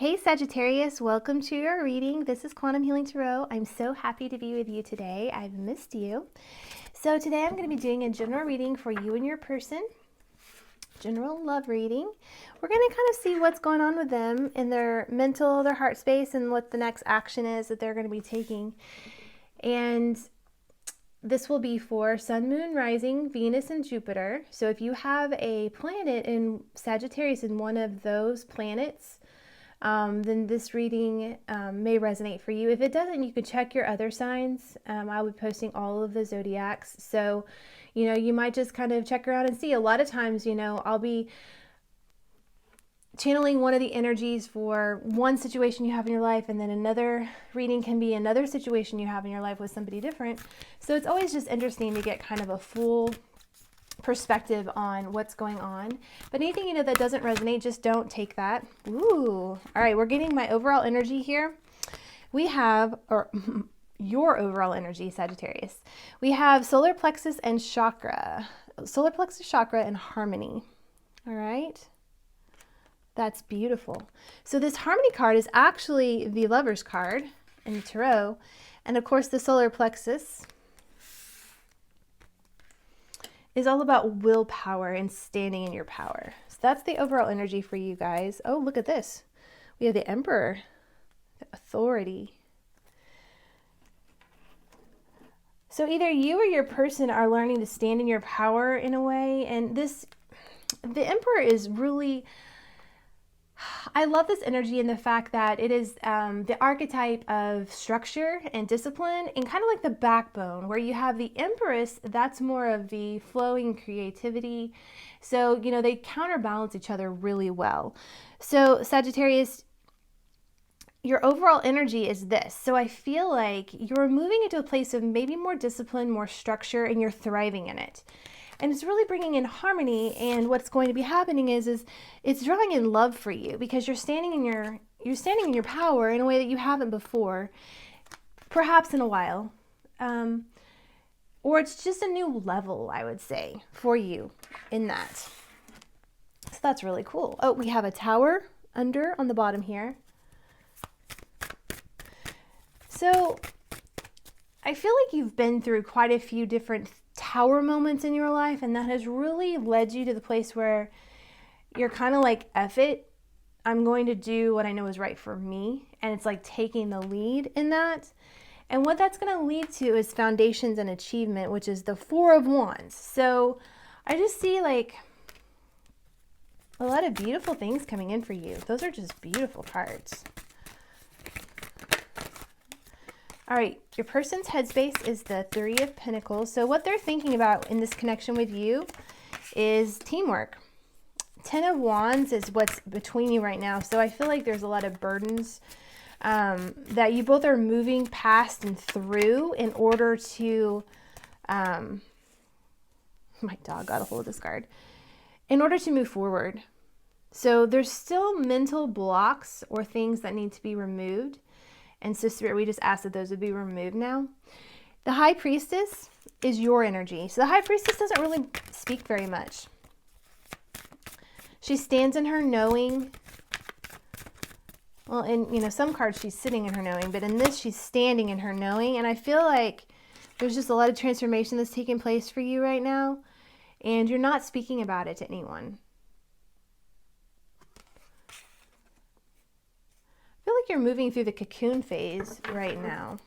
Hey Sagittarius, welcome to your reading. This is Quantum Healing Tarot. I'm so happy to be with you today. I've missed you. So today I'm going to be doing a general reading for you and your person. General love reading. We're going to kind of see what's going on with them in their mental, their heart space, and what the next action is that they're going to be taking. And this will be for Sun, Moon, Rising, Venus, and Jupiter. So if you have a planet in Sagittarius in one of those planets, then this reading may resonate for you. If it doesn't, you can check your other signs. I'll be posting all of the zodiacs. So, you might just kind of check around and see. A lot of times, I'll be channeling one of the energies for one situation you have in your life, and then another reading can be another situation you have in your life with somebody different. So it's always just interesting to get kind of a full perspective on what's going on. But anything that doesn't resonate, just don't take that. Ooh. All right, we're getting my overall energy here. We have, or your overall energy, Sagittarius. We have solar plexus and chakra. Solar plexus chakra and harmony. All right. That's beautiful. So this harmony card is actually the Lover's card in the tarot. And of course the solar plexus is all about willpower and standing in your power. So that's the overall energy for you guys. Oh, look at this. We have the Emperor, the authority. So either you or your person are learning to stand in your power in a way. And the Emperor is really, I love this energy in the fact that it is the archetype of structure and discipline, and kind of like the backbone, where you have the Empress, that's more of the flowing creativity. So, they counterbalance each other really well. So Sagittarius, your overall energy is this. So I feel like you're moving into a place of maybe more discipline, more structure, and you're thriving in it. And it's really bringing in harmony, and what's going to be happening is it's drawing in love for you, because you're standing in your power in a way that you haven't before, perhaps in a while. Or it's just a new level, I would say, for you in that. So that's really cool. Oh, we have a tower on the bottom here. So I feel like you've been through quite a few different tower moments in your life, and that has really led you to the place where you're kind of like, F it, I'm going to do what I know is right for me. And it's like taking the lead in that. And what that's going to lead to is foundations and achievement, which is the Four of Wands. So I just see like a lot of beautiful things coming in for you. Those are just beautiful cards. All right, your person's headspace is the Three of Pentacles. So what they're thinking about in this connection with you is teamwork. Ten of Wands is what's between you right now. So I feel like there's a lot of burdens that you both are moving past and through in order to, my dog got a hold of this card, in order to move forward. So there's still mental blocks or things that need to be removed. And so Spirit, we just ask that those would be removed now. The High Priestess is your energy. So the High Priestess doesn't really speak very much. She stands in her knowing. Well, in some cards she's sitting in her knowing, but in this she's standing in her knowing. And I feel like there's just a lot of transformation that's taking place for you right now. And you're not speaking about it to anyone. I feel like you're moving through the cocoon phase right now.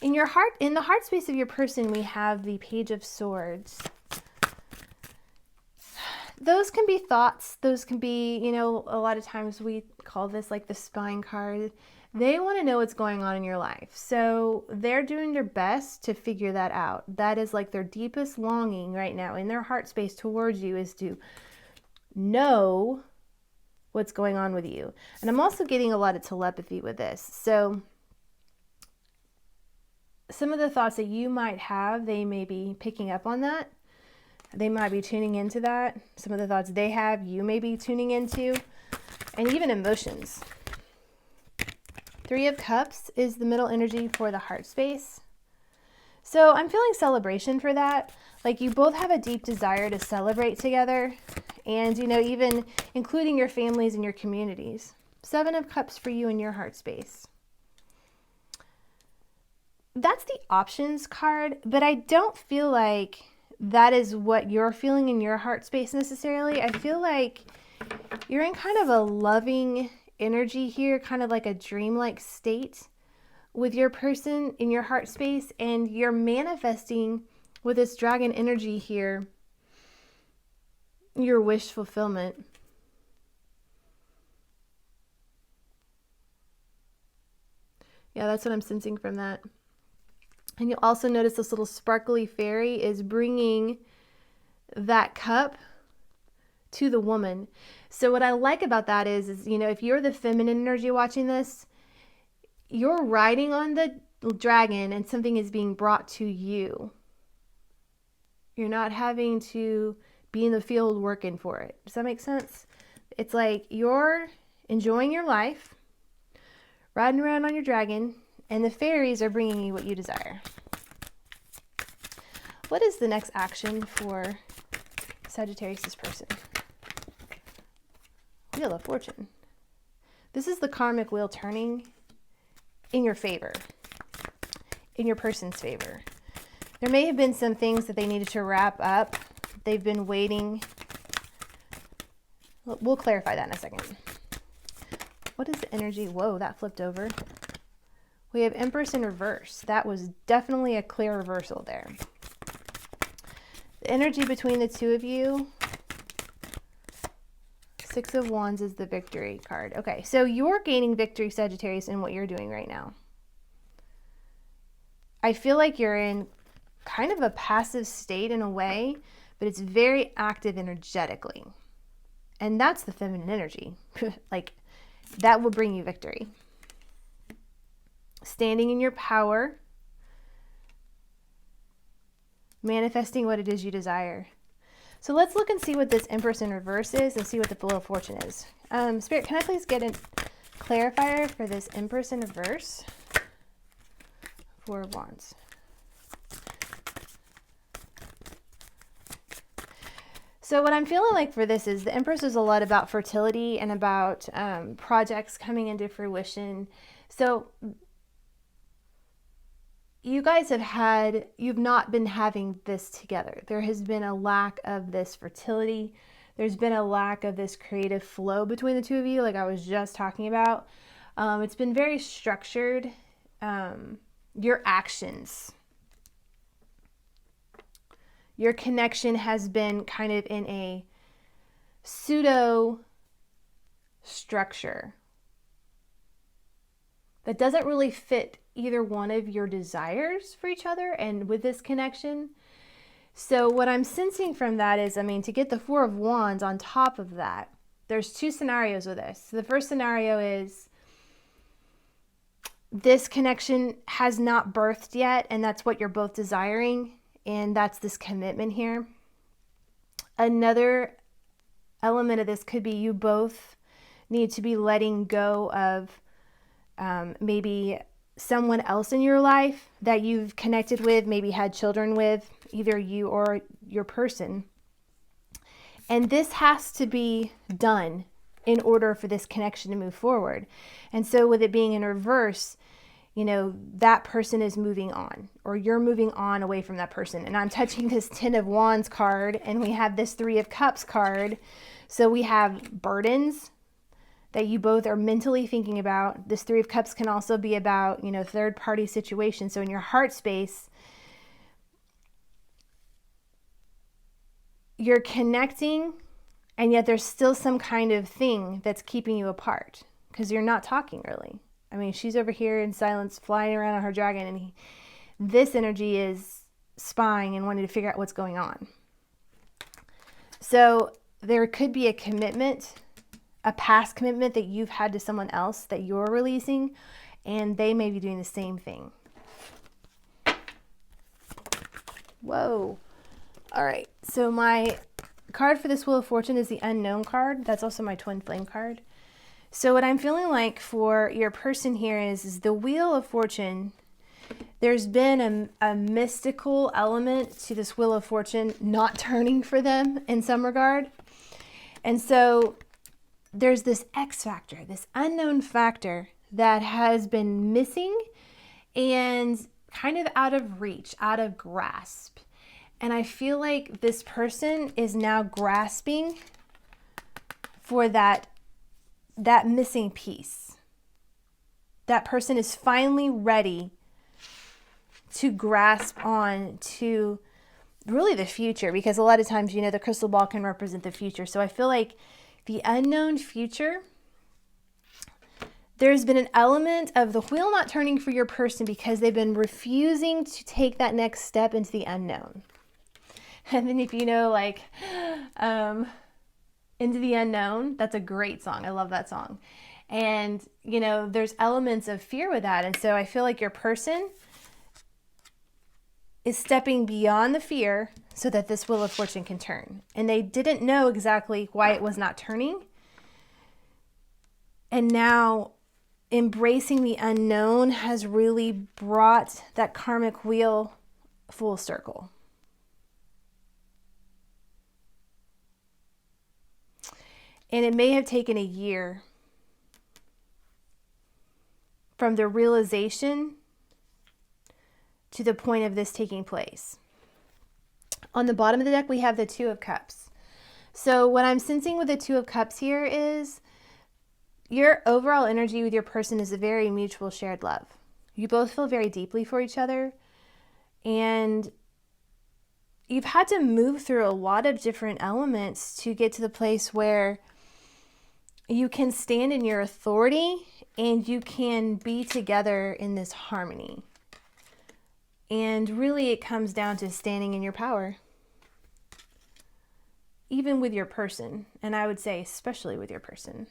In your heart, in the heart space of your person, we have the Page of Swords. Those can be thoughts. Those can be, a lot of times we call this like the spine card. They want to know what's going on in your life. So they're doing their best to figure that out. That is like their deepest longing right now in their heart space towards you, is to know what's going on with you. And I'm also getting a lot of telepathy with this. So some of the thoughts that you might have, they may be picking up on that. They might be tuning into that. Some of the thoughts they have, you may be tuning into. And even emotions. Three of Cups is the middle energy for the heart space. So I'm feeling celebration for that. Like you both have a deep desire to celebrate together. And, even including your families and your communities. Seven of Cups for you in your heart space. That's the options card, but I don't feel like that is what you're feeling in your heart space necessarily. I feel like you're in kind of a loving energy here, kind of like a dreamlike state with your person in your heart space, and you're manifesting with this dragon energy here your wish fulfillment. Yeah, that's what I'm sensing from that. And you'll also notice this little sparkly fairy is bringing that cup to the woman. So what I like about that is, you know, if you're the feminine energy watching this, you're riding on the dragon and something is being brought to you. You're not having to be in the field working for it. Does that make sense? It's like you're enjoying your life, riding around on your dragon, and the fairies are bringing you what you desire. What is the next action for Sagittarius' person? Wheel of Fortune. This is the karmic wheel turning in your favor, in your person's favor. There may have been some things that they needed to wrap up. They've been waiting. We'll clarify that in a second. What is the energy? Whoa, that flipped over. We have Empress in reverse. That was definitely a clear reversal there. The energy between the two of you. Six of Wands is the victory card. Okay, so you're gaining victory, Sagittarius, in what you're doing right now. I feel like you're in kind of a passive state in a way, but it's very active energetically. And that's the feminine energy. Like, that will bring you victory. Standing in your power. Manifesting what it is you desire. So let's look and see what this Empress in reverse is and see what the Wheel of Fortune is. Spirit, can I please get a clarifier for this Empress in reverse? Four of Wands. So what I'm feeling like for this is the Empress is a lot about fertility and about projects coming into fruition. So you guys you've not been having this together. There has been a lack of this fertility. There's been a lack of this creative flow between the two of you, like I was just talking about. It's been very structured. Your actions, your connection has been kind of in a pseudo structure that doesn't really fit either one of your desires for each other and with this connection. So what I'm sensing from that is, I mean, to get the Four of Wands on top of that, there's two scenarios with this. So the first scenario is this connection has not birthed yet, and that's what you're both desiring, and that's this commitment here. Another element of this could be you both need to be letting go of maybe someone else in your life that you've connected with, maybe had children with, either you or your person. And this has to be done in order for this connection to move forward. And so with it being in reverse, you know, that person is moving on, or you're moving on away from that person. And I'm touching this Ten of Wands card, and we have this Three of Cups card. So we have burdens that you both are mentally thinking about. This Three of Cups can also be about, you know, third party situations. So in your heart space, you're connecting, and yet there's still some kind of thing that's keeping you apart because you're not talking really. I mean, she's over here in silence, flying around on her dragon, and this energy is spying and wanting to figure out what's going on. So there could be a commitment, a past commitment that you've had to someone else that you're releasing, and they may be doing the same thing. Whoa. All right. So my card for this Wheel of Fortune is the Unknown card. That's also my Twin Flame card. So what I'm feeling like for your person here is the Wheel of Fortune. There's been a mystical element to this Wheel of Fortune not turning for them in some regard. And so there's this X factor, this unknown factor that has been missing and kind of out of reach, out of grasp. And I feel like this person is now grasping for that missing piece. That person is finally ready to grasp on to really the future, because a lot of times, the crystal ball can represent the future. So I feel like the unknown future, there's been an element of the wheel not turning for your person because they've been refusing to take that next step into the unknown. And then if Into the Unknown, that's a great song. I love that song. And, there's elements of fear with that. And so I feel like your person is stepping beyond the fear so that this wheel of fortune can turn. And they didn't know exactly why it was not turning. And now embracing the unknown has really brought that karmic wheel full circle. And it may have taken a year from the realization to the point of this taking place. On the bottom of the deck, we have the Two of Cups. So what I'm sensing with the Two of Cups here is your overall energy with your person is a very mutual shared love. You both feel very deeply for each other, and you've had to move through a lot of different elements to get to the place where you can stand in your authority and you can be together in this harmony. And really it comes down to standing in your power. Even with your person, and I would say especially with your person.